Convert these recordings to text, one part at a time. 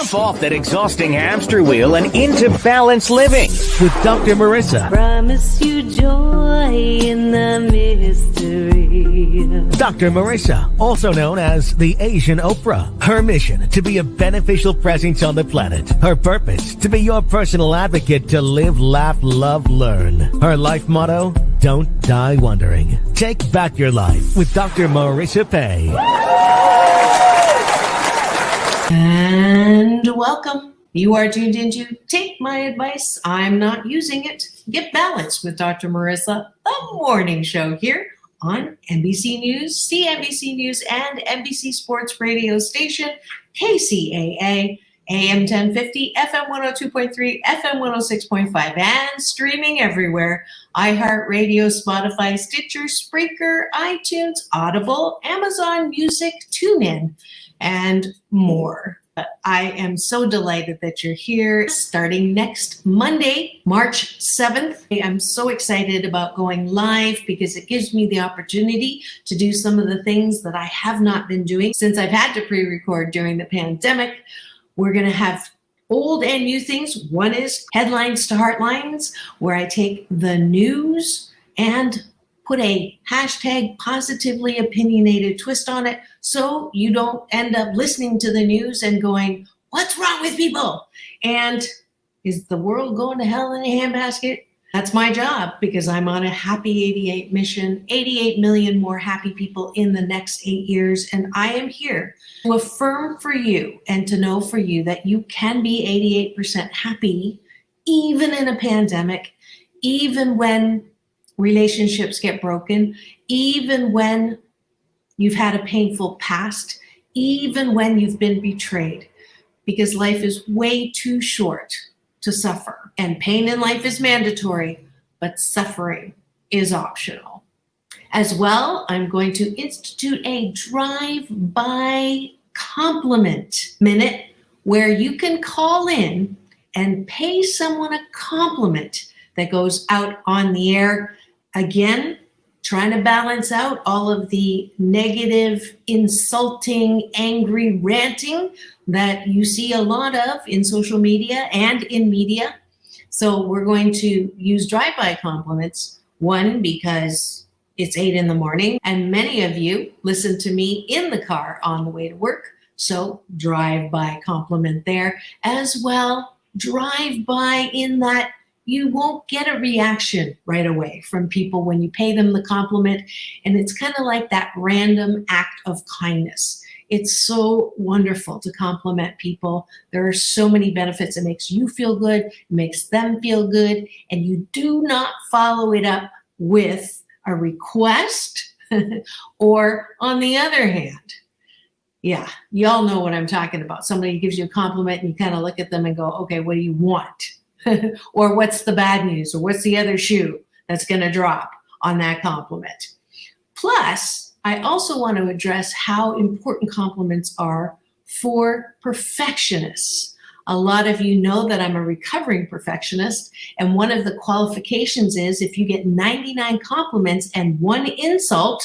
Jump off that exhausting hamster wheel and into balanced living with Dr. Marissa. Promise you joy in the mystery. Dr. Marissa, also known as the Asian Oprah. Her mission, to be a beneficial presence on the planet. Her purpose, to be your personal advocate to live, laugh, love, learn. Her life motto, don't die wondering. Take back your life with Dr. Marissa Pay. And welcome. You are tuned into Take My Advice. I'm not using it. Get balanced with Dr. Marissa, the morning show here on NBC News, CNBC News, and NBC Sports radio station, KCAA, AM 1050, FM 102.3, FM 106.5, and streaming everywhere. iHeartRadio, Spotify, Stitcher, Spreaker, iTunes, Audible, Amazon Music, TuneIn, and more. I am so delighted that you're here starting next Monday, March 7th. I'm so excited about going live because it gives me the opportunity to do some of the things that I have not been doing since I've had to pre-record during the pandemic. We're going to have old and new things. One is Headlines to Heartlines, where I take the news and put a hashtag positively opinionated twist on it so you don't end up listening to the news and going, what's wrong with people? And is the world going to hell in a handbasket? That's my job because I'm on a happy 88 mission, 88 million more happy people in the next 8 years. And I am here to affirm for you and to know for you that you can be 88% happy, even in a pandemic, even when relationships get broken, even when you've had a painful past, even when you've been betrayed, because life is way too short to suffer. And pain in life is mandatory, but suffering is optional. As well, I'm going to institute a drive-by compliment minute where you can call in and pay someone a compliment that goes out on the air. Again, trying to balance out all of the negative, insulting, angry ranting that you see a lot of in social media and in media. So we're going to use drive-by compliments. One, because it's 8 in the morning, and many of you listen to me in the car on the way to work. So drive-by compliment there. As well, drive-by in that you won't get a reaction right away from people when you pay them the compliment. And it's kind of like that random act of kindness. It's so wonderful to compliment people. There are so many benefits. It makes you feel good, it makes them feel good, and you do not follow it up with a request or on the other hand, yeah, y'all know what I'm talking about. Somebody gives you a compliment and you kind of look at them and go, okay, what do you want? Or what's the bad news? Or what's the other shoe that's going to drop on that compliment? Plus, I also want to address how important compliments are for perfectionists. A lot of you know that I'm a recovering perfectionist, and one of the qualifications is if you get 99 compliments and 1 insult,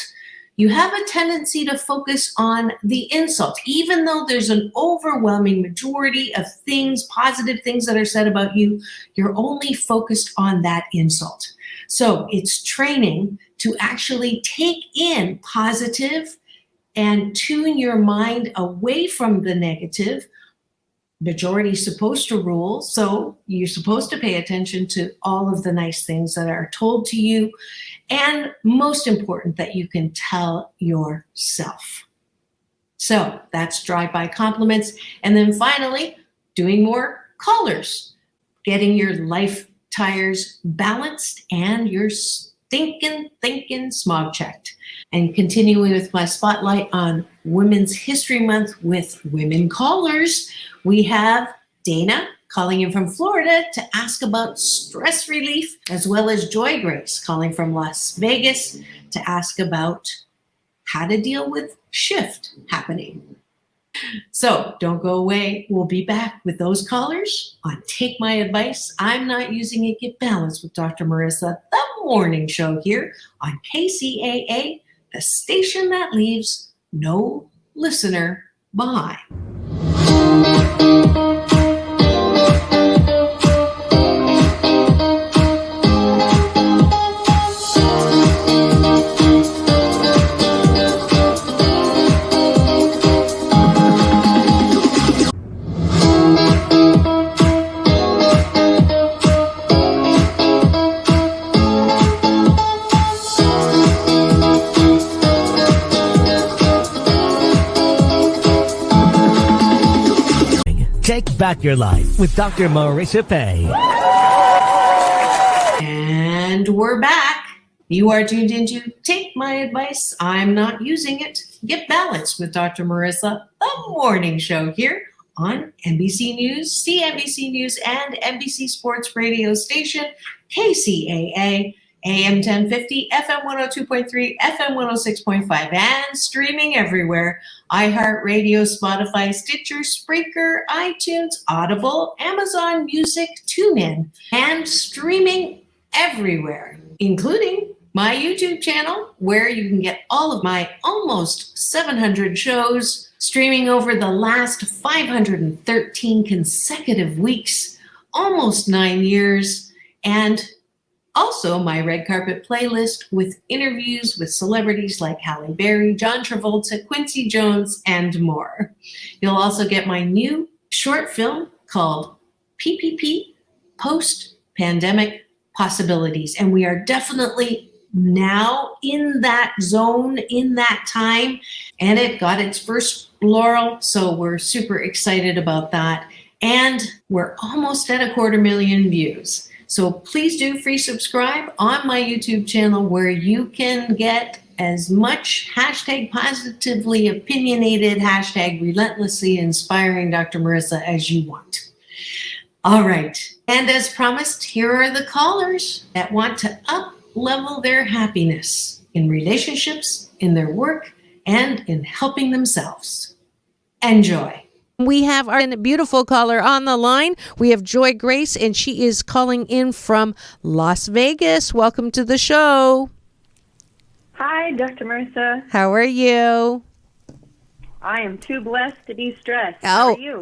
you have a tendency to focus on the insult. Even though there's an overwhelming majority of things, positive things that are said about you, you're only focused on that insult. So it's training to actually take in positive and tune your mind away from the negative. Majority is supposed to rule, so you're supposed to pay attention to all of the nice things that are told to you, and most important, that you can tell yourself. So that's drive-by compliments. And then finally, doing more callers, getting your life tires balanced and your thinking smog checked. And continuing with my spotlight on Women's History Month with women callers, we have Dana calling in from Florida to ask about stress relief, as well as Joy Grace calling from Las Vegas to ask about how to deal with shift happening. So don't go away. We'll be back with those callers on Take My Advice. I'm not using it. Get balanced with Dr. Marissa, the morning show here on KCAA, the station that leaves no listener behind. Take back your life with Dr. Marissa Pay. And we're back. You are tuned into Take My Advice. I'm not using it. Get Balance with Dr. Marissa, the morning show here on NBC News, CNBC News, and NBC Sports radio station, KCAA, AM 1050, FM 102.3, FM 106.5, and streaming everywhere. iHeartRadio, Spotify, Stitcher, Spreaker, iTunes, Audible, Amazon Music, TuneIn, and streaming everywhere, including my YouTube channel, where you can get all of my almost 700 shows streaming over the last 513 consecutive weeks, almost 9 years, and also my red carpet playlist with interviews with celebrities like Halle Berry, John Travolta, Quincy Jones, and more. You'll also get my new short film called PPP, Post-Pandemic Possibilities. And we are definitely now in that zone, in that time, and it got its first laurel, so we're super excited about that. And we're almost at 250,000 views. So please do free subscribe on my YouTube channel, where you can get as much hashtag positively opinionated, hashtag relentlessly inspiring Dr. Marissa as you want. All right. And as promised, here are the callers that want to up-level their happiness in relationships, in their work, and in helping themselves. Enjoy. We have our beautiful caller on the line. We have Joy Grace, and she is calling in from Las Vegas. Welcome to the show. Hi, Dr. Marissa. How are you? I am too blessed to be stressed. How are you?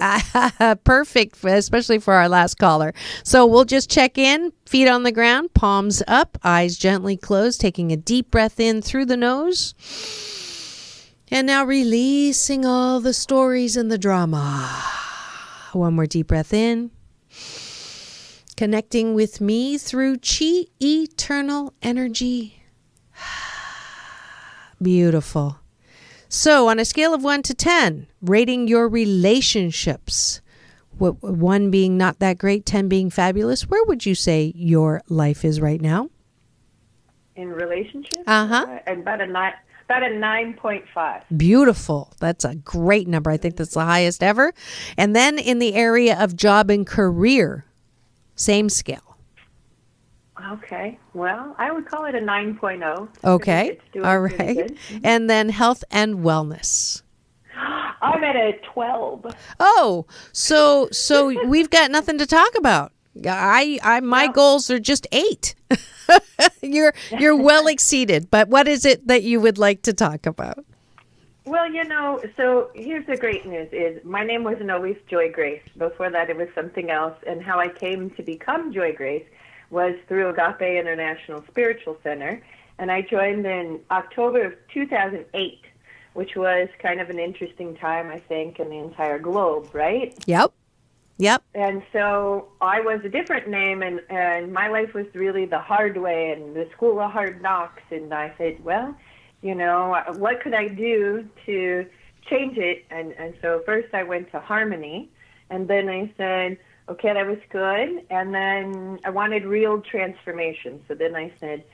Perfect, especially for our last caller. So we'll just check in, feet on the ground, palms up, eyes gently closed, taking a deep breath in through the nose. And now releasing all the stories and the drama. One more deep breath in. Connecting with me through chi, eternal energy. Beautiful. So on a scale of 1 to 10, rating your relationships, 1 being not that great, 10 being fabulous, where would you say your life is right now? In relationships? Uh-huh. About a 9.5. Beautiful. That's a great number. I think that's the highest ever. And then in the area of job and career, same scale. Okay. Well, I would call it a 9.0. Okay. It's doing all pretty right. good. And then health and wellness. I'm at a 12. Oh, so we've got nothing to talk about. My goals are just 8. You're well exceeded. But what is it that you would like to talk about? Well, so here's the great news is my name wasn't always Joy Grace. Before that, it was something else. And how I came to become Joy Grace was through Agape International Spiritual Center. And I joined in October of 2008, which was kind of an interesting time, I think, in the entire globe, right? Yep. And so I was a different name, and my life was really the hard way and the school of hard knocks. And I said, well, what could I do to change it? And so first I went to Harmony, and then I said, okay, that was good. And then I wanted real transformation. So then I said,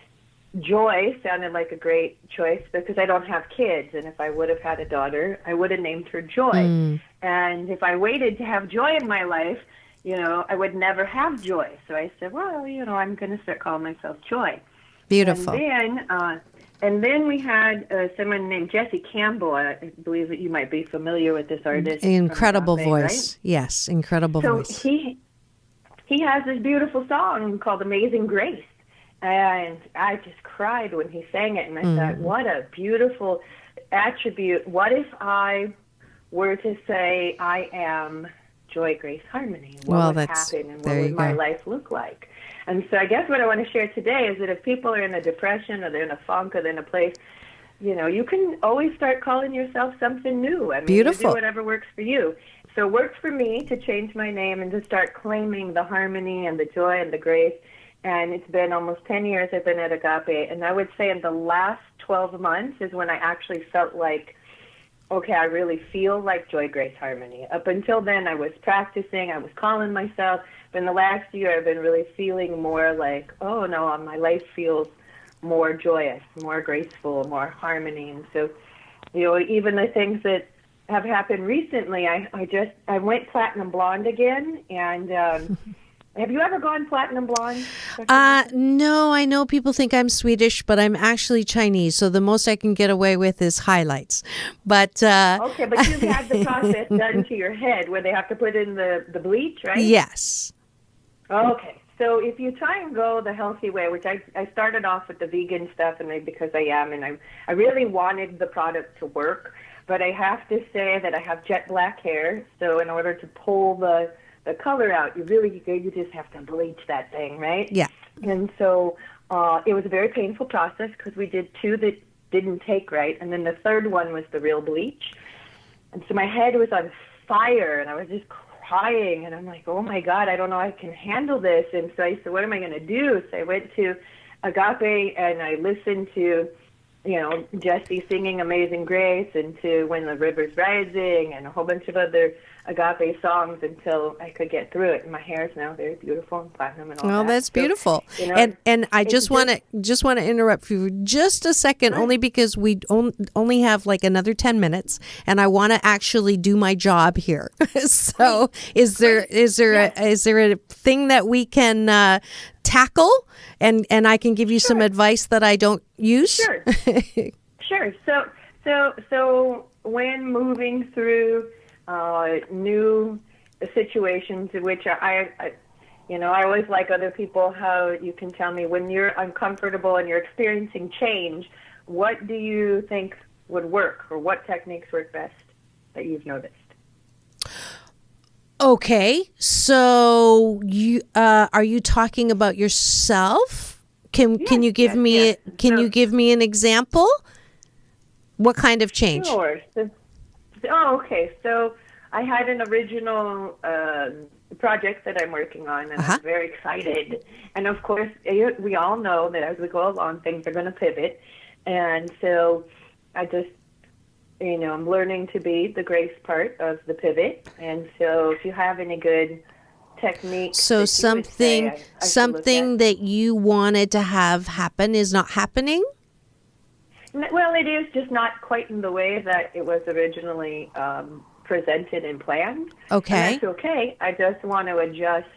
Joy sounded like a great choice because I don't have kids. And if I would have had a daughter, I would have named her Joy. And if I waited to have joy in my life, I would never have joy. So I said, well, I'm going to start calling myself Joy. Beautiful. And then we had someone named Jesse Campbell. I believe that you might be familiar with this artist. Incredible Agape, voice. Right? Yes, incredible voice. So he has this beautiful song called Amazing Grace. And I just cried when he sang it. And I thought, what a beautiful attribute. What if I were to say I am Joy Grace Harmony? What would happen, and what would my life look like? And so I guess what I want to share today is that if people are in a depression or they're in a funk or they're in a place, you can always start calling yourself something new. I mean, beautiful. You do whatever works for you. So it worked for me to change my name and to start claiming the harmony and the joy and the grace. And it's been almost 10 years I've been at Agape. And I would say in the last 12 months is when I actually felt like okay, I really feel like Joy Grace Harmony. Up until then, I was practicing, I was calling myself, but in the last year, I've been really feeling more like, oh no, my life feels more joyous, more graceful, more harmony. And so, even the things that have happened recently, I went platinum blonde again, and have you ever gone platinum blonde? No, I know people think I'm Swedish, but I'm actually Chinese. So the most I can get away with is highlights. But okay, but you've had the process done to your head where they have to put in the bleach, right? Yes. Okay. So if you try and go the healthy way, which I started off with the vegan stuff, and because I am, and I really wanted the product to work, but I have to say that I have jet black hair, so in order to pull the color out, you just have to bleach that thing, right? Yeah. And so it was a very painful process because we did 2 that didn't take right, and then the third one was the real bleach. And so my head was on fire, and I was just crying, and I'm like, oh my God, I don't know I can handle this. And so I said, what am I going to do? So I went to Agape, and I listened to Jesse singing Amazing Grace, and to When the River's Rising, and a whole bunch of other Agape songs until I could get through it. And my hair is now very beautiful and platinum and all that. Oh, that's beautiful. So, and I just want to interrupt you for just a second, only because we only have like another 10 minutes, and I want to actually do my job here. So, is there a thing that we can tackle, and I can give you some advice that I don't use? Sure. Sure. So when moving through new situations in which I always like other people how you can tell me when you're uncomfortable and you're experiencing change, what do you think would work, or what techniques work best that you've noticed? Okay, so you are you talking about yourself? Can you give me you give me an example? What kind of change? Sure. Okay. So I had an original project that I'm working on, and I'm very excited. And of course, we all know that as we go along, things are going to pivot. And so I just, I'm learning to be the grace part of the pivot. And so if you have any good techniques, so something that you wanted to have happen is not happening? Well, it is just not quite in the way that it was originally presented and planned. Okay. And that's okay. I just want to adjust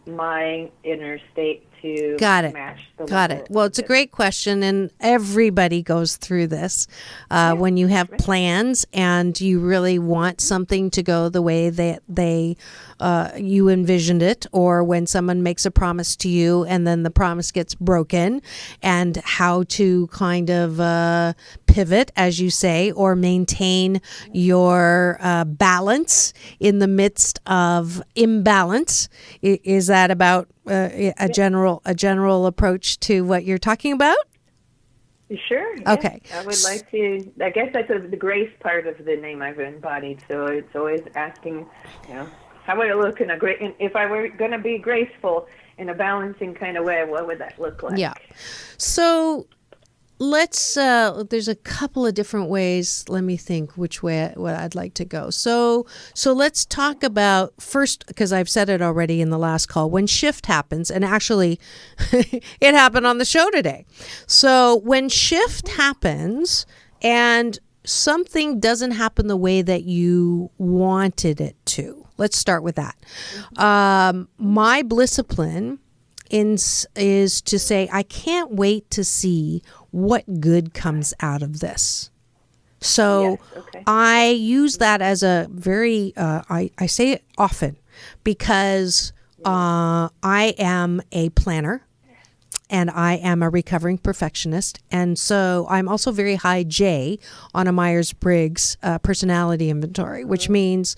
my inner state to match the Got it. Well, it's a great question, and everybody goes through this when you have plans and you really want something to go the way that you envisioned it, or when someone makes a promise to you and then the promise gets broken, and how to kind of pivot, as you say, or maintain your balance in the midst of imbalance. Is that about a general approach to what you're talking about? Sure. Yeah. Okay. I would like to. I guess that's the grace part of the name I've embodied. So it's always asking, how would it look in if I were going to be graceful in a balancing kind of way? What would that look like? Yeah. So let's. There's a couple of different ways. Let me think what I'd like to go. So let's talk about first, because I've said it already in the last call, when shift happens, and actually it happened on the show today. So when shift happens and something doesn't happen the way that you wanted it to. Let's start with that. My discipline is to say, I can't wait to see what good comes out of this. So I use that as a very, I say it often because I am a planner. And I am a recovering perfectionist. And so I'm also very high J on a Myers-Briggs personality inventory, which means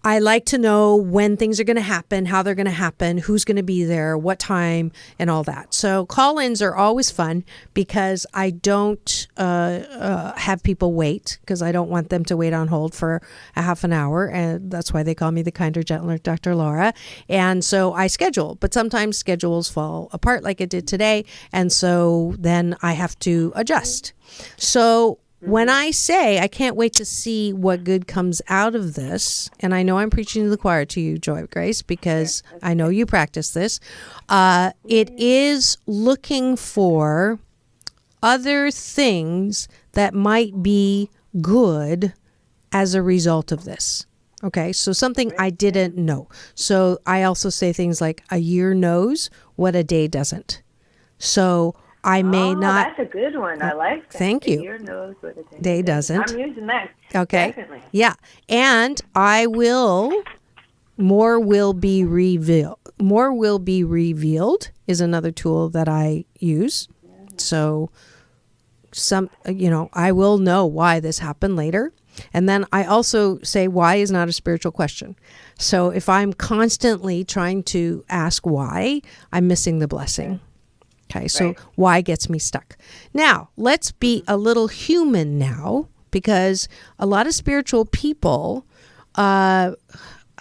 I like to know when things are going to happen, how they're going to happen, who's going to be there, what time, and all that. So call-ins are always fun because I don't have people wait, because I don't want them to wait on hold for a half an hour. And that's why they call me the kinder, gentler Dr. Laura. And so I schedule, but sometimes schedules fall apart like it did today. And so then I have to adjust. So when I say I can't wait to see what good comes out of this, and I know I'm preaching to the choir to you, Joy Grace, because I know you practice this, it is looking for other things that might be good as a result of this. Okay, so something I didn't know. So I also say things like a year knows what a day doesn't. So I may not. That's a good one. I like that. Thank you. A year knows what a Day doesn't. I'm using that. Okay. Definitely. Yeah. And more will be revealed. More will be revealed is another tool that I use. So I will know why this happened later. And then I also say why is not a spiritual question. So if I'm constantly trying to ask why, I'm missing the blessing. Okay, so why gets me stuck. Now, let's be a little human now, because a lot of spiritual people, I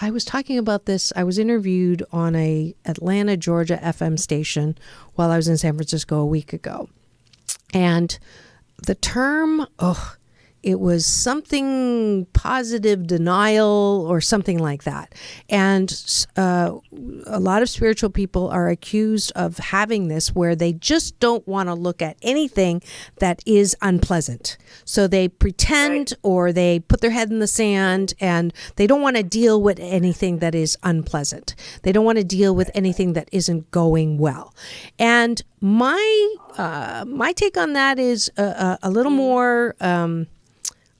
was talking about this. I was interviewed on a Atlanta, Georgia FM station while I was in San Francisco a week ago. And the term, it was something positive denial or something like that. And a lot of spiritual people are accused of having this where they just don't want to look at anything that is unpleasant. So they pretend or they put their head in the sand and they don't want to deal with anything that is unpleasant. They don't want to deal with anything that isn't going well. And my take on that is a little more...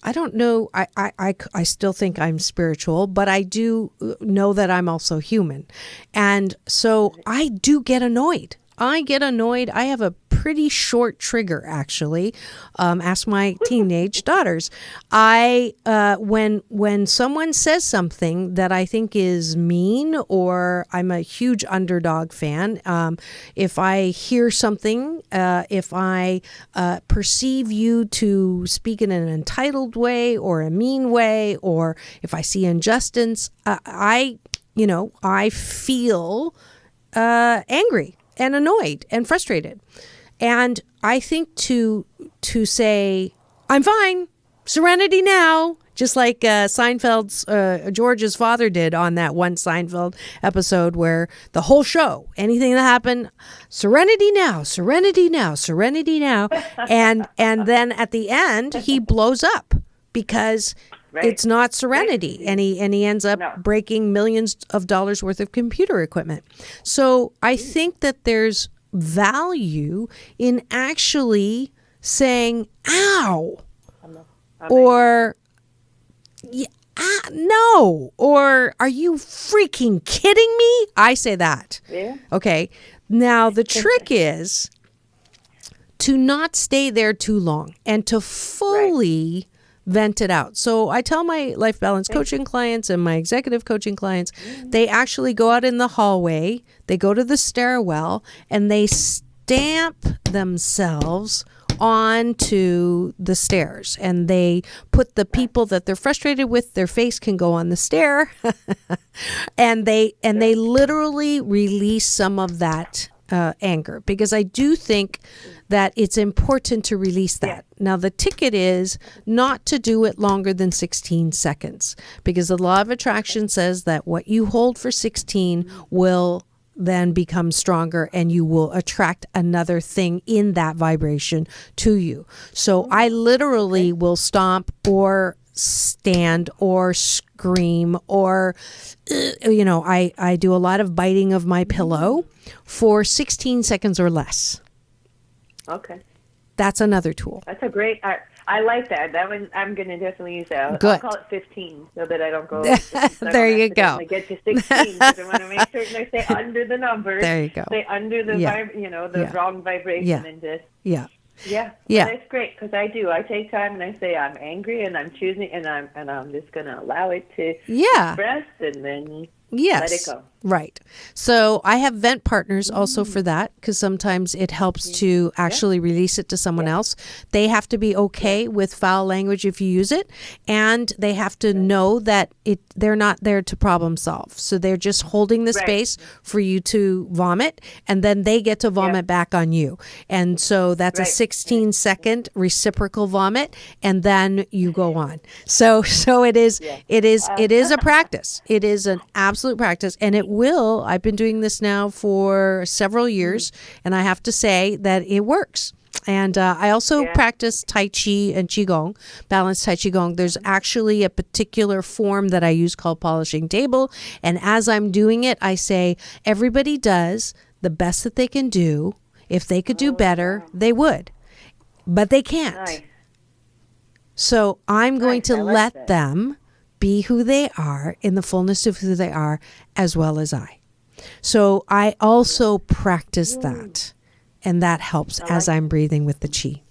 I don't know. I still think I'm spiritual, but I do know that I'm also human. And so I do get annoyed. I have a pretty short trigger, actually. Ask my teenage daughters. When someone says something that I think is mean, or I'm a huge underdog fan, if I hear something, if I perceive you to speak in an entitled way or a mean way, or if I see injustice, I feel angry and annoyed and frustrated. And I think to say, I'm fine, serenity now, just like Seinfeld's, George's father did on that one Seinfeld episode where the whole show, anything that happened, serenity now, serenity now, serenity now. And then at the end, he blows up because it's not serenity. And he ends up breaking millions of dollars worth of computer equipment. So I think that there's value in actually saying, ow, or no, or are you freaking kidding me? I say that. Yeah. Okay. Now, the trick is to not stay there too long and to fully vent it out. So I tell my life balance coaching clients and my executive coaching clients, they actually go out in the hallway, they go to the stairwell, and they stamp themselves onto the stairs, and they put the people that they're frustrated with, their face can go on the stair, and they literally release some of that anger, because I do think that it's important to release that. Now, the ticket is not to do it longer than 16 seconds, because the law of attraction says that what you hold for 16 will then become stronger, and you will attract another thing in that vibration to you. So I literally will stomp or stand or scream, or I do a lot of biting of my pillow for 16 seconds or less. Okay. That's another tool. That's a great, I like that. That one, I'm going to definitely use that. Good. I'll call it 15 so that I don't go. There you go. I get to 16 because I want to make certain I stay under the numbers. There you go. Stay under the, wrong vibration and just. Yeah. Yeah. Well, that's great, because I do. I take time and I say I'm angry and I'm choosing, and I'm just going to allow it to express, and then Yes. Let it go. Right. So I have vent partners also for that, because sometimes it helps to actually release it to someone else. They have to be okay with foul language if you use it, and they have to know that they're not there to problem solve. So they're just holding the space for you to vomit, and then they get to vomit back on you. And so that's a 16-second reciprocal vomit, and then you go on. So it is a practice. It is an absolute practice, and I've been doing this now for several years, and I have to say that it works. And I also practice Tai Chi and Qigong, balanced Tai Qigong. There's actually a particular form that I use called polishing table. And as I'm doing it, I say, everybody does the best that they can do. If they could do better, they would. But they can't. Nice. So I'm going to let them be who they are in the fullness of who they are, as well as I. So I also practice that, and that helps as I'm breathing with the chi.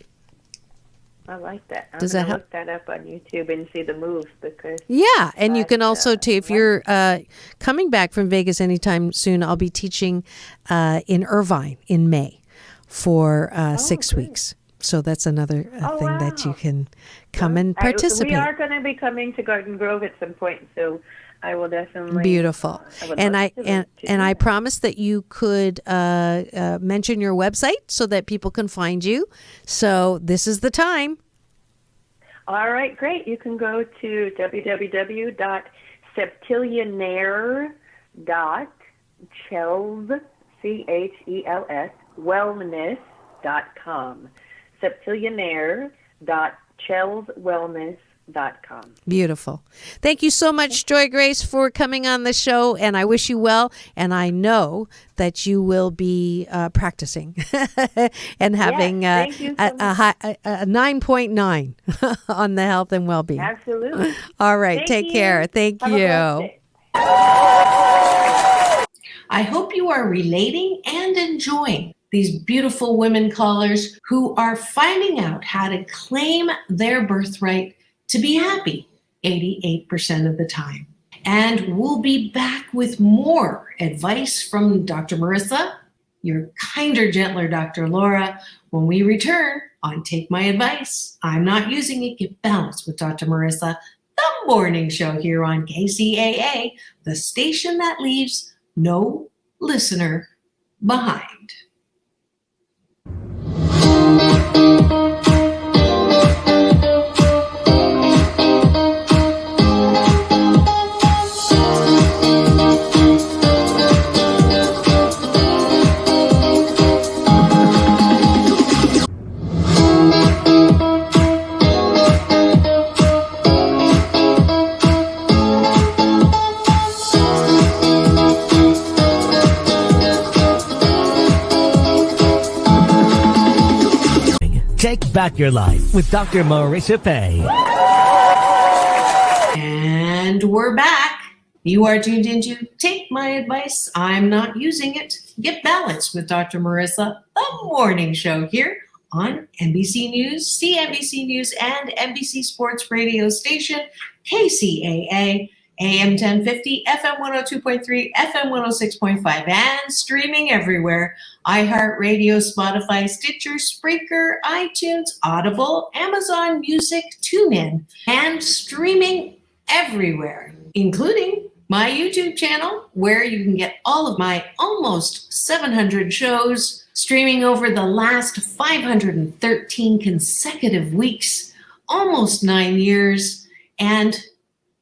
I like that. I'm Does going that to help? look that up on YouTube and see the moves, because Yeah, and you can also, if you're coming back from Vegas anytime soon, I'll be teaching in Irvine in May for 6 weeks. So that's another thing that you can come and participate. We are going to be coming to Garden Grove at some point, so I will definitely. Beautiful. I promise that you could mention your website so that people can find you. So this is the time. All right, great. You can go to www.septillionaire.chels, CHELS, wellness.com. septillionaire.chelswellness.com. Beautiful. Thank you so much, Joy Grace, for coming on the show, and I wish you well, and I know that you will be practicing and having a 9.9 on the health and well-being. Absolutely. All right. Take care. Thank Have you. a blessed day. I hope you are relating and enjoying these beautiful women callers who are finding out how to claim their birthright to be happy 88% of the time. And we'll be back with more advice from Dr. Marissa, your kinder, gentler Dr. Laura, when we return on Take My Advice. I'm Not Using It, Get Balanced with Dr. Marissa, the morning show here on KCAA, the station that leaves no listener behind. Take back your life with Dr. Marissa Pay. And we're back. You are tuned into Take My Advice. I'm Not Using It. Get Balanced with Dr. Marissa, the morning show here on NBC News, CNBC News, and NBC Sports radio station, KCAA, AM 1050, FM 102.3, FM 106.5, and streaming everywhere. iHeartRadio, Spotify, Stitcher, Spreaker, iTunes, Audible, Amazon Music, TuneIn, and streaming everywhere, including my YouTube channel, where you can get all of my almost 700 shows streaming over the last 513 consecutive weeks, almost 9 years, and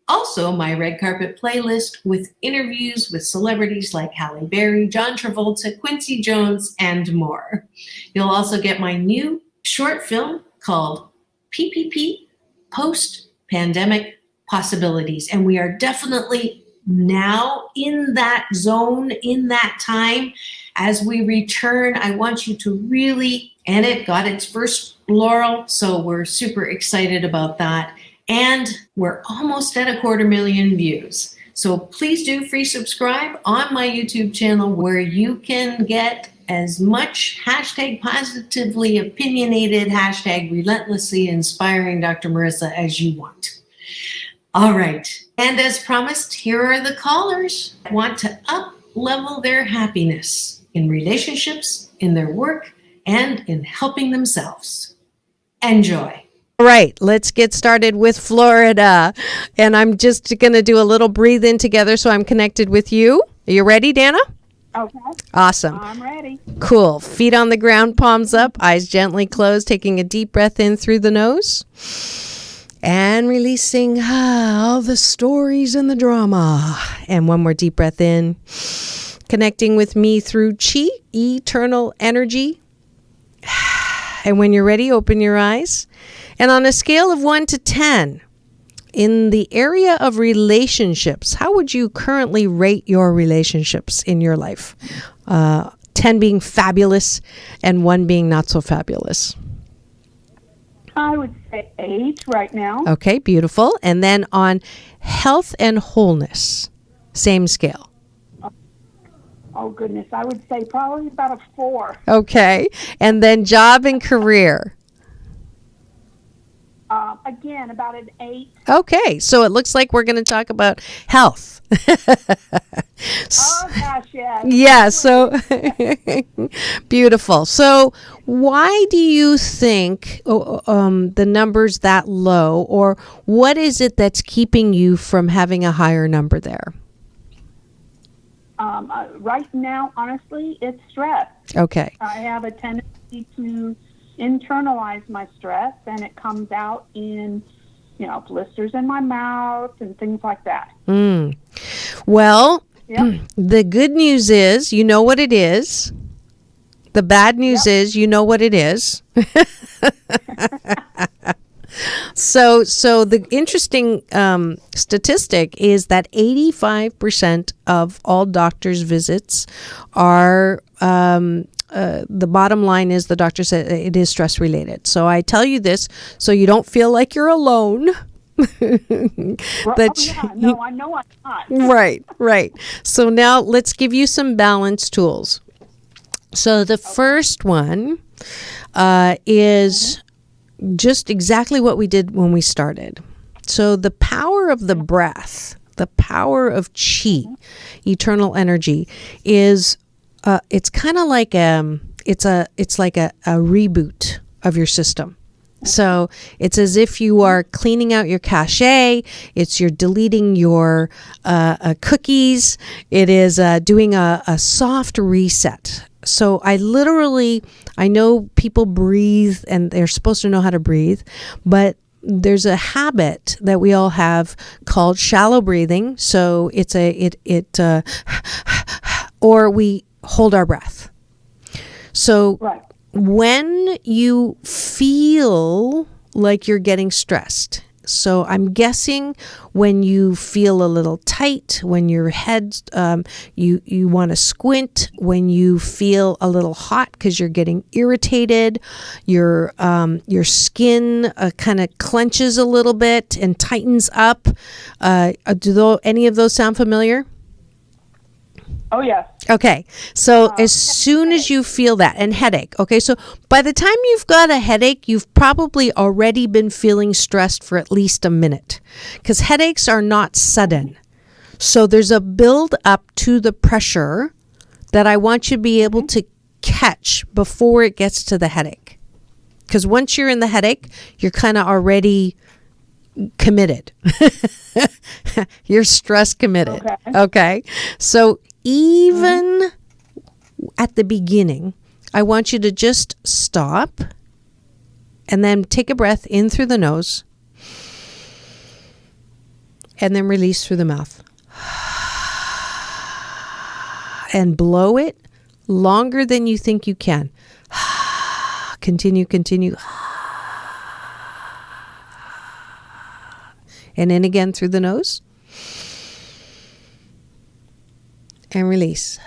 also my red carpet playlist with interviews with celebrities like Halle Berry, John Travolta, Quincy Jones, and more. You'll also get my new short film called PPP, Post-Pandemic Possibilities. And we are definitely now in that zone, in that time. As we return, I want you to really, and it got its first laurel, so we're super excited about that. And we're almost at 250,000 views. So please do free subscribe on my YouTube channel, where you can get as much hashtag positively opinionated, hashtag relentlessly inspiring Dr. Marissa as you want. All right. And as promised, here are the callers that want to up-level their happiness in relationships, in their work, and in helping themselves. Enjoy. All right, let's get started with Florida. And I'm just going to do a little breathe in together so I'm connected with you. Are you ready, Dana? Okay. Awesome. I'm ready. Cool. Feet on the ground, palms up, eyes gently closed, taking a deep breath in through the nose. And releasing all the stories and the drama. And one more deep breath in. Connecting with me through chi, eternal energy. And when you're ready, open your eyes. And on a scale of 1 to 10, in the area of relationships, how would you currently rate your relationships in your life? 10 being fabulous and 1 being not so fabulous. I would say 8 right now. Okay, beautiful. And then on health and wholeness, same scale. Oh, goodness. I would say probably about a 4. Okay. And then job and career. Again, about an 8. Okay. So it looks like we're going to talk about health. Oh, gosh, yes. Yeah, so beautiful. So why do you think the number's that low, or what is it that's keeping you from having a higher number there? Right now, honestly, it's stress. Okay. I have a tendency to internalize my stress, and it comes out in, blisters in my mouth and things like that. Well, Yep. the good news is you know what it is. The bad news is you know what it is. So the interesting statistic is that 85% of all doctors' visits are the bottom line is the doctor said it is stress related. So I tell you this so you don't feel like you're alone. No, I know I'm not. Right. So now let's give you some balance tools. So the first one is just exactly what we did when we started. So the power of the breath, the power of chi, eternal energy, is it's kind of like it's like a reboot of your system. So it's as if you are cleaning out your cache. You're deleting your cookies. It is doing a soft reset. So I know people breathe and they're supposed to know how to breathe, but there's a habit that we all have called shallow breathing. So it's or we hold our breath. So Right. when you feel like you're getting stressed, so I'm guessing when you feel a little tight, when your head, you want to squint, when you feel a little hot because you're getting irritated, your skin kind of clenches a little bit and tightens up. Do any of those sound familiar? Oh, yes. Okay, so as soon as you feel that, and headache, okay, so by the time you've got a headache, you've probably already been feeling stressed for at least a minute, because headaches are not sudden. So there's a build up to the pressure that I want you to be able to catch before it gets to the headache. Because once you're in the headache, you're kind of already committed. You're stress committed. Okay. So even at the beginning, I want you to just stop and then take a breath in through the nose and then release through the mouth. And blow it longer than you think you can. Continue. And in again through the nose. And release.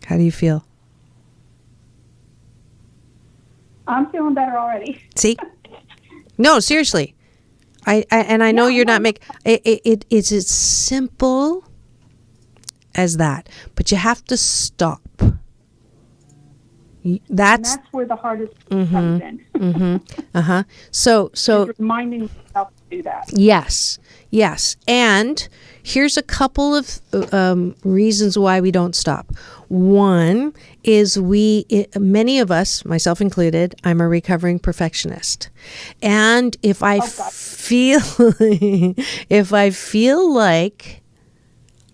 How do you feel? I'm feeling better already. See? No, seriously. I know you're not making it's as simple as that, but you have to stop. That's where the hardest comes in. So Just reminding myself to do that. Yes. And here's a couple of reasons why we don't stop. One is many of us, myself included, I'm a recovering perfectionist. And if I feel like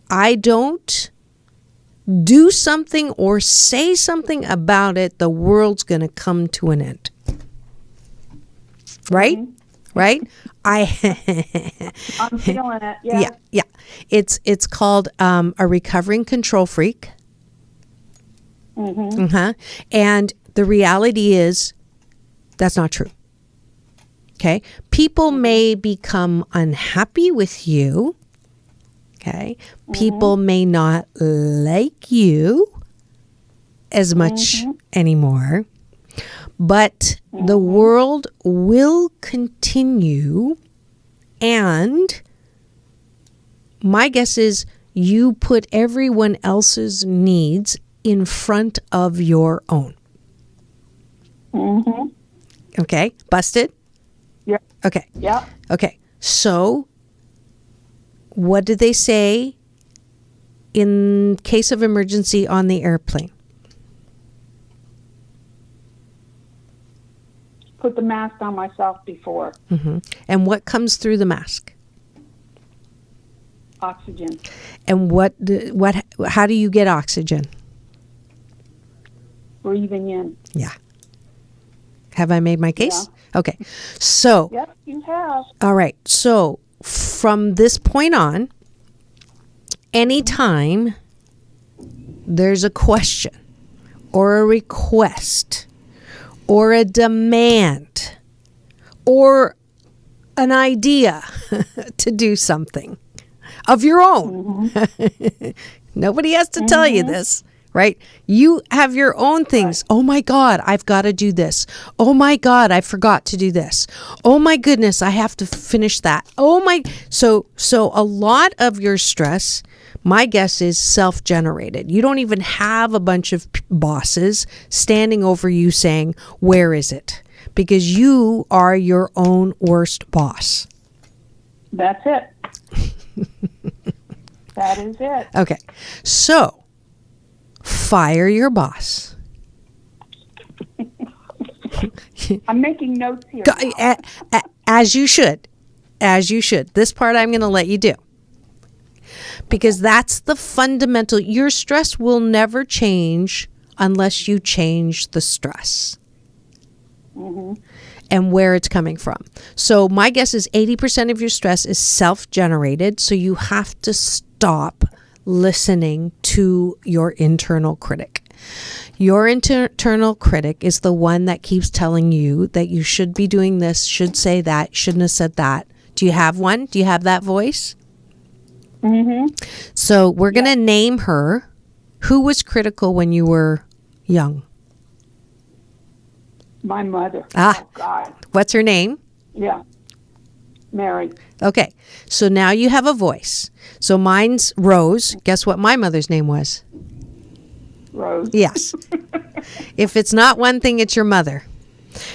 I don't do something or say something about it, the world's going to come to an end. Right? Right? I'm feeling it. Yeah. It's called a recovering control freak. And the reality is that's not true. Okay? People may become unhappy with you. Okay? People may not like you as much anymore. But the world will continue, and my guess is you put everyone else's needs in front of your own. Okay, busted? Yeah. Okay. Yeah. Okay, so what did they say in case of emergency on the airplane? Put the mask on myself before. And what comes through the mask? Oxygen. And how do you get oxygen? Breathing in. Yeah. Have I made my case? Yeah. Okay. So, Yep, you have. all right. So, from this point on, anytime there's a question or a request or a demand or an idea to do something of your own. Nobody has to tell you this, right? You have your own things. Right. Oh my God, I've got to do this. Oh my God, I forgot to do this. Oh my goodness, I have to finish that. So a lot of your stress, my guess is self-generated. You don't even have a bunch of bosses standing over you saying, where is it? Because you are your own worst boss. That's it. That is it. Okay. So, fire your boss. I'm making notes here. As you should. This part I'm going to let you do. Because that's the fundamental. Your stress will never change unless you change the stress. And where it's coming from. So my guess is 80% of your stress is self-generated. So you have to stop listening to your internal critic. Your internal critic is the one that keeps telling you that you should be doing this, should say that, shouldn't have said that. Do you have one? Do you have that voice? So we're going to name her. Who was critical when you were young? My mother. Oh, God. What's her name? Yeah. Mary. Okay. So now you have a voice. So mine's Rose. Guess what my mother's name was? Rose. Yes. If it's not one thing, it's your mother.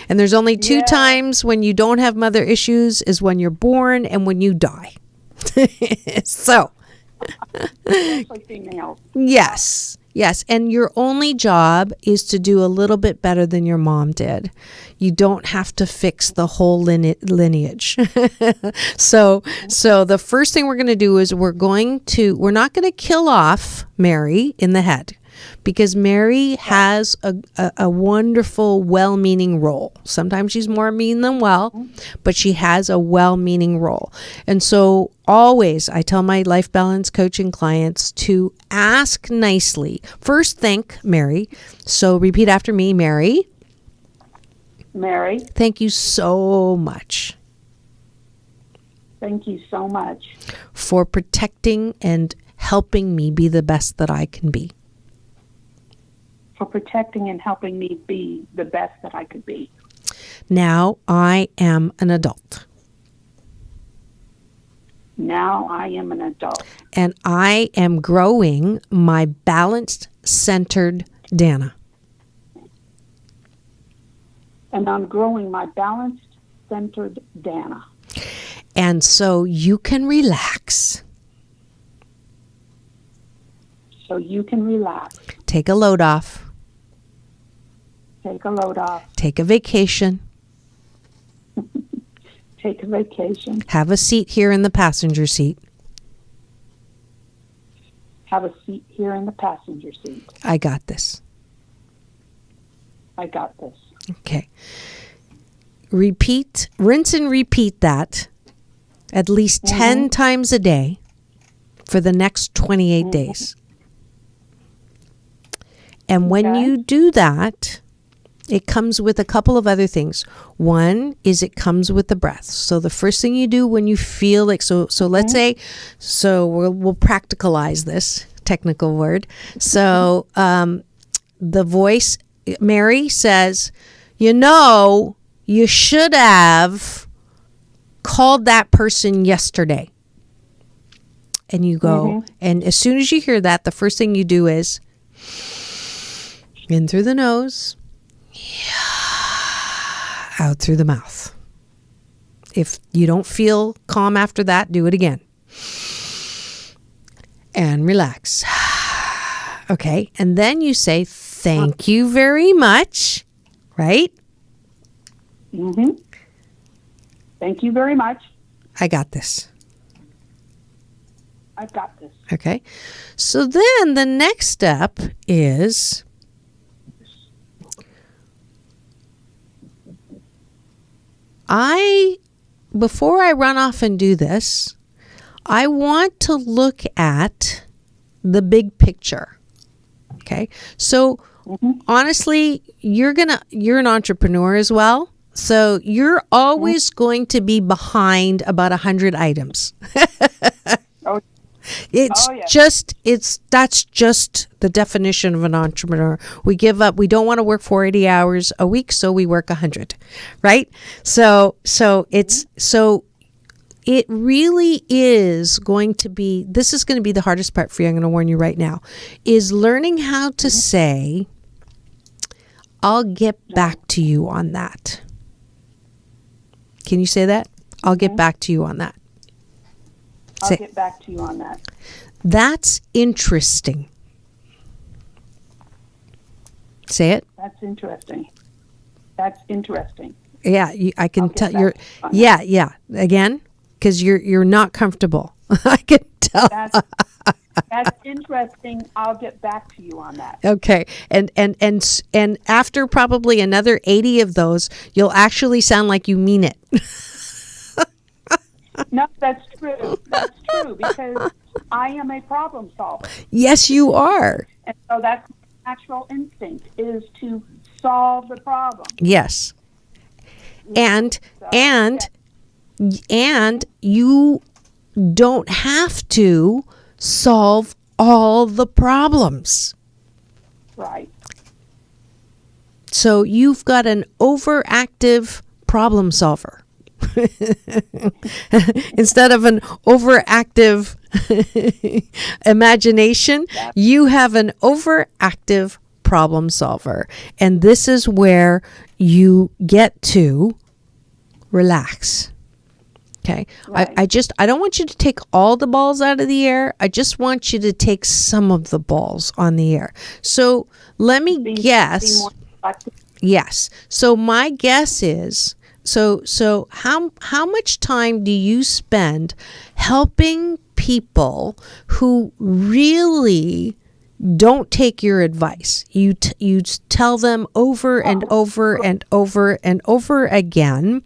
And there's only two times when you don't have mother issues is when you're born and when you die. So. Especially females. Yes. And your only job is to do a little bit better than your mom did. You don't have to fix the whole lineage. So the first thing we're going to do is we're not going to kill off Mary in the head, because Mary has a wonderful, well-meaning role. Sometimes she's more mean than well, but she has a well-meaning role. And so always, I tell my life balance coaching clients to ask nicely. First, thank Mary. So repeat after me, Mary. Mary. Thank you so much. Thank you so much. For protecting and helping me be the best that I can be. For protecting and helping me be the best that I could be. Now I am an adult. Now I am an adult. And I am growing my balanced, centered Dana. And I'm growing my balanced, centered Dana. And so you can relax. So you can relax. Take a load off. Take a load off. Take a vacation. Take a vacation. Have a seat here in the passenger seat. Have a seat here in the passenger seat. I got this. I got this. Okay. Repeat, rinse and repeat that at least 10 times a day for the next 28 days. And when Okay. you do that, it comes with a couple of other things. One is it comes with the breath. So the first thing you do when you feel like, so let's say, so we'll practicalize this technical word. So the voice, Mary says, you should have called that person yesterday. And you go, and as soon as you hear that, the first thing you do is in through the nose, out through the mouth. If you don't feel calm after that, do it again. And relax. Okay. And then you say, thank you very much. Right? Thank you very much. I got this. I've got this. Okay. So then the next step is before I run off and do this, I want to look at the big picture. Okay. So honestly, you're an entrepreneur as well. So you're always going to be behind about 100 items. Oh, That's just the definition of an entrepreneur. We give up. We don't want to work 40 hours a week, so we work 100, right? So it really is going to be, this is going to be the hardest part for you. I'm going to warn you right now, is learning how to say, I'll get back to you on that. Can you say that? I'll get back to you on that. I'll get back to you on that. That's interesting. Say it. That's interesting. That's interesting. Yeah, I can I'll get tell back you're. to you on Yeah, yeah. Again, because you're not comfortable. I can tell. That's interesting. I'll get back to you on that. Okay, and after probably another 80 of those, you'll actually sound like you mean it. No, that's true. That's true because I am a problem solver. Yes, you are. And so that's my natural instinct is to solve the problem. Yes. And you don't have to solve all the problems. Right. So you've got an overactive problem solver. Instead of an overactive imagination, you have an overactive problem solver. And this is where you get to relax. Okay. Right. I don't want you to take all the balls out of the air. I just want you to take some of the balls on the air. So let me guess. Be more selective. Yes. So my guess is, so how much time do you spend helping people who really don't take your advice? You tell them over and over and over and over again,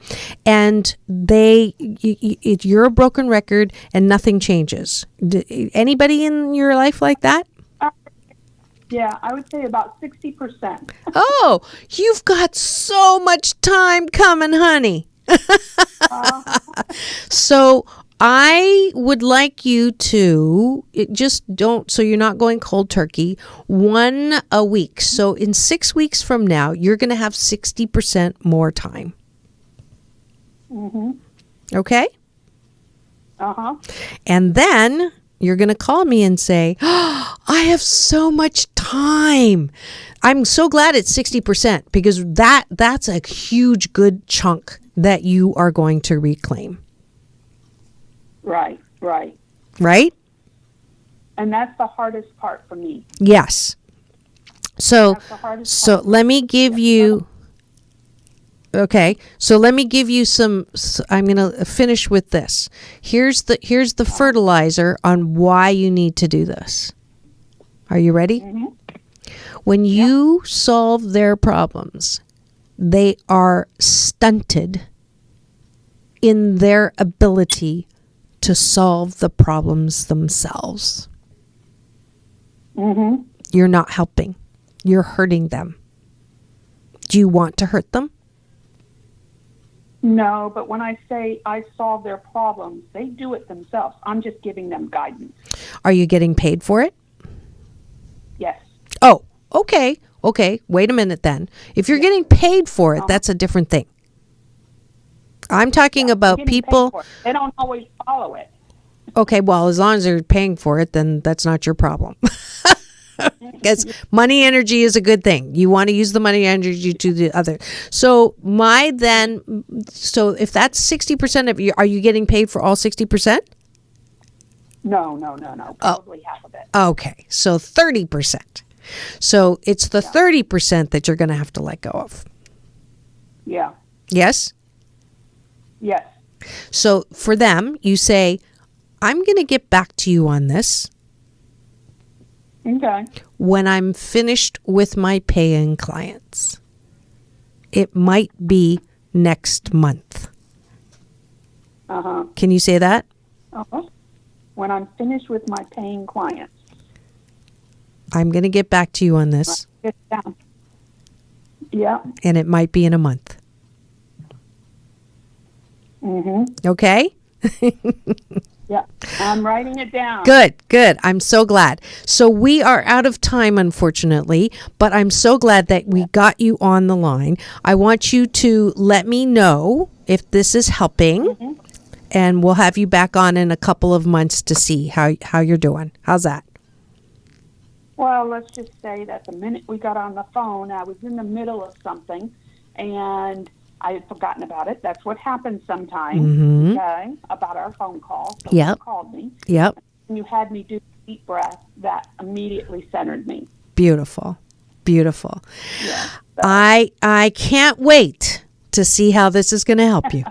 and you're a broken record and nothing changes. Anybody in your life like that? Yeah, I would say about 60%. Oh, you've got so much time coming, honey. So I would like you to so you're not going cold turkey, one a week. So in 6 weeks from now, you're going to have 60% more time. Okay? Uh-huh. And then you're going to call me and say, oh, I have so much time. I'm so glad it's 60% because that's a huge, good chunk that you are going to reclaim. Right. Right? And that's the hardest part for me. Yes. So, That's the hardest so part. let me give you, okay. So let me give you I'm going to finish with this. Here's the fertilizer on why you need to do this. Are you ready? Mm-hmm. When you solve their problems, they are stunted in their ability to solve the problems themselves. Mm-hmm. You're not helping. You're hurting them. Do you want to hurt them? No, but when I say I solve their problems, they do it themselves. I'm just giving them guidance. Are you getting paid for it? Yes. Oh, okay. Okay. Wait a minute then. If you're getting paid for it, that's a different thing. I'm talking about Getting paid people. for it. They don't always follow it. Okay, well, as long as they're paying for it, then that's not your problem. Because money energy is a good thing. You want to use the money energy to the other. So if that's 60% of you, are you getting paid for all 60%? No. Probably half of it. Okay, so 30%. So it's the 30% that you're going to have to let go of. Yeah. Yes? Yes. So for them, you say, I'm going to get back to you on this Okay. when I'm finished with my paying clients. It might be next month. Uh-huh. Can you say that? Uh-huh. When I'm finished with my paying clients. I'm going to get back to you on this, Get down. Yeah. and it might be in a month. Mm-hmm. Okay? Yeah. I'm writing it down. Good. I'm so glad. So we are out of time, unfortunately, but I'm so glad that we got you on the line. I want you to let me know if this is helping, and we'll have you back on in a couple of months to see how you're doing. How's that? Well, let's just say that the minute we got on the phone, I was in the middle of something, and I had forgotten about it. That's what happens sometimes, okay, about our phone call. So Yep. you called me, Yep. and you had me do a deep breath that immediately centered me. Beautiful. Beautiful. Yeah. I can't wait to see how this is going to help you.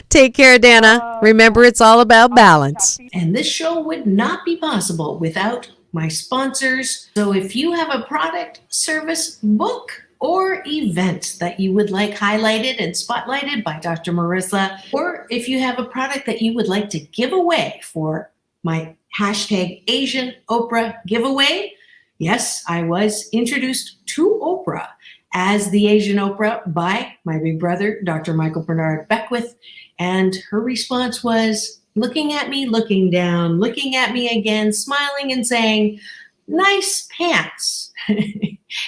Take care, Dana. Remember, it's all about balance. And this show would not be possible without my sponsors. So if you have a product, service, book, or event that you would like highlighted and spotlighted by Dr. Marissa, or if you have a product that you would like to give away for my hashtag Asian Oprah giveaway, yes, I was introduced to Oprah as the Asian Oprah by my big brother, Dr. Michael Bernard Beckwith. And her response was looking at me, looking down, looking at me again, smiling and saying, "Nice pants."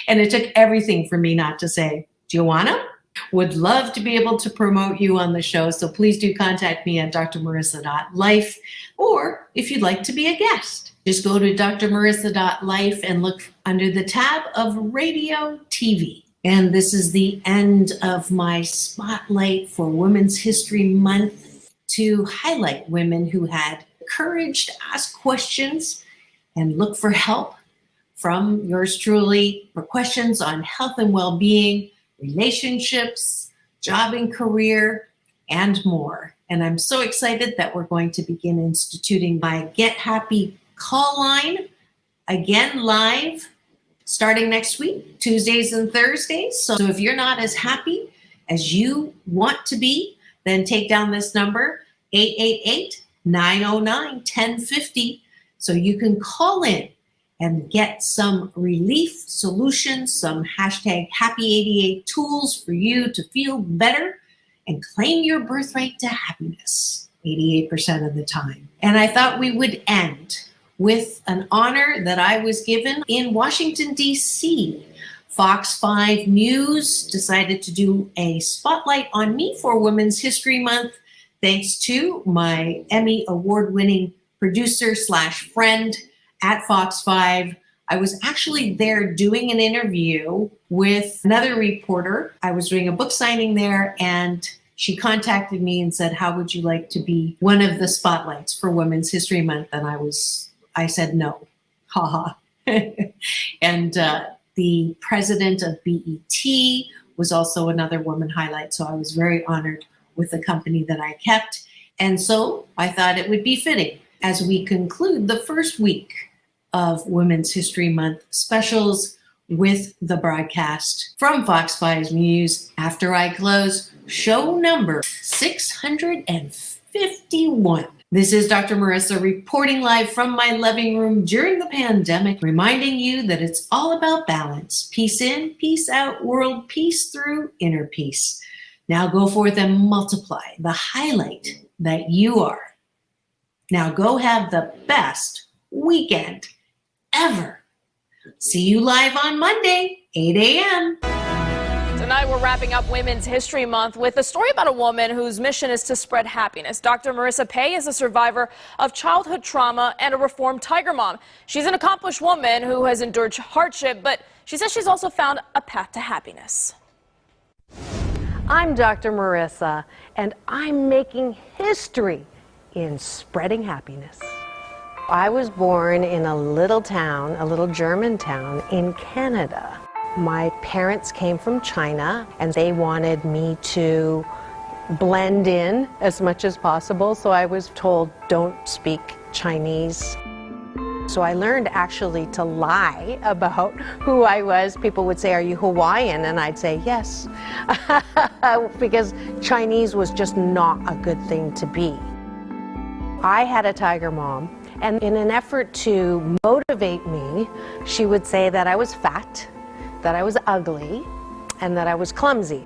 And it took everything for me not to say, "Do you want them?" Would love to be able to promote you on the show. So please do contact me at drmarissa.life. Or if you'd like to be a guest, just go to drmarissa.life and look under the tab of Radio TV. And this is the end of my spotlight for Women's History Month to highlight women who had courage to ask questions and look for help from yours truly for questions on health and well-being, relationships, job and career, and more. And I'm so excited that we're going to begin instituting my Get Happy call line again live starting next week, Tuesdays and Thursdays. So if you're not as happy as you want to be, then take down this number, 888-909-1050, so you can call in and get some relief solutions, some hashtag Happy88 tools for you to feel better and claim your birthright to happiness 88% of the time. And I thought we would end with an honor that I was given in Washington, D.C. Fox5 News decided to do a spotlight on me for Women's History Month. Thanks to my Emmy award-winning producer / friend at Fox5. I was actually there doing an interview with another reporter. I was doing a book signing there, and she contacted me and said, how would you like to be one of the spotlights for Women's History Month? And I said no. Haha. And the president of BET was also another woman highlight. So I was very honored with the company that I kept. And so I thought it would be fitting as we conclude the first week of Women's History Month specials with the broadcast from Fox 5 News After I Close, show number 651. This is Dr. Marissa reporting live from my living room during the pandemic, reminding you that it's all about balance. Peace in, peace out, world peace through inner peace. Now go forth and multiply the highlight that you are. Now go have the best weekend ever. See you live on Monday, 8 a.m. Tonight, we're wrapping up Women's History Month with a story about a woman whose mission is to spread happiness. Dr. Marissa Pei is a survivor of childhood trauma and a reformed tiger mom. She's an accomplished woman who has endured hardship, but she says she's also found a path to happiness. I'm Dr. Marissa, and I'm making history in spreading happiness. I was born in a little town, a little German town in Canada. My parents came from China, and they wanted me to blend in as much as possible, so I was told, don't speak Chinese. So I learned actually to lie about who I was. People would say, are you Hawaiian? And I'd say, yes, because Chinese was just not a good thing to be. I had a tiger mom, and in an effort to motivate me, she would say that I was fat, that I was ugly, and that I was clumsy.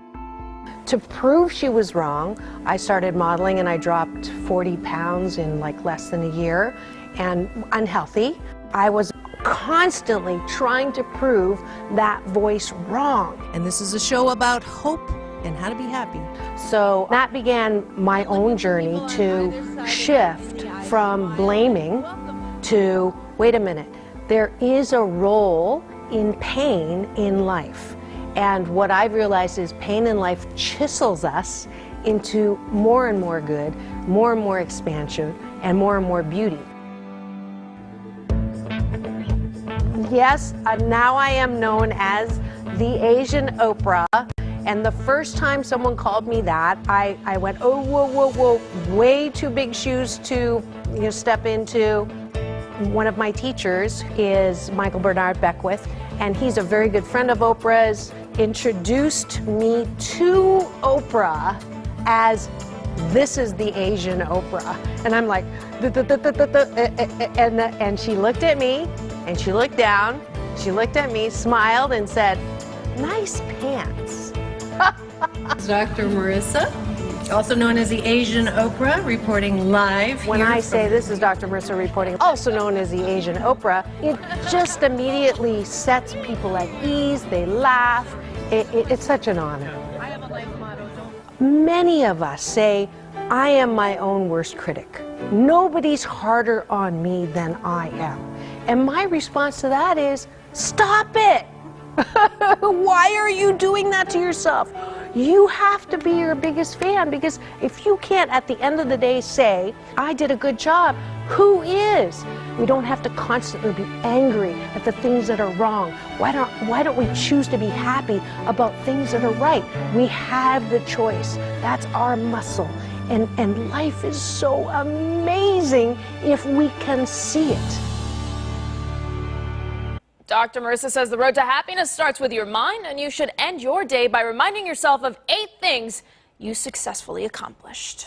To prove she was wrong, I started modeling, and I dropped 40 pounds in like less than a year, and unhealthy. I was constantly trying to prove that voice wrong. And this is a show about hope and how to be happy. So that began my own journey to shift from blaming to, wait a minute, there is a role in pain in life. And what I've realized is pain in life chisels us into more and more good, more and more expansion, and more beauty. Yes, now I am known as the Asian Oprah. And the first time someone called me that, I went, oh, whoa, way too big shoes to step into. One of my teachers is Michael Bernard Beckwith, and he's a very good friend of Oprah's, introduced me to Oprah as, this is the Asian Oprah. And I'm like, and she looked at me, and she looked down, she looked at me, smiled, and said, nice pants. Dr. Marissa, also known as the Asian Oprah, reporting live. When I say this is Dr. Marissa reporting, also known as the Asian Oprah, it just immediately sets people at ease. They laugh. It's such an honor. Many of us say, I am my own worst critic. Nobody's harder on me than I am. And my response to that is, stop it. Why are you doing that to yourself? You have to be your biggest fan, because if you can't at the end of the day say, I did a good job, who is? We don't have to constantly be angry at the things that are wrong. Why don't we choose to be happy about things that are right? We have the choice. That's our muscle. And life is so amazing if we can see it. Dr. Marissa says the road to happiness starts with your mind, and you should end your day by reminding yourself of 8 things you successfully accomplished.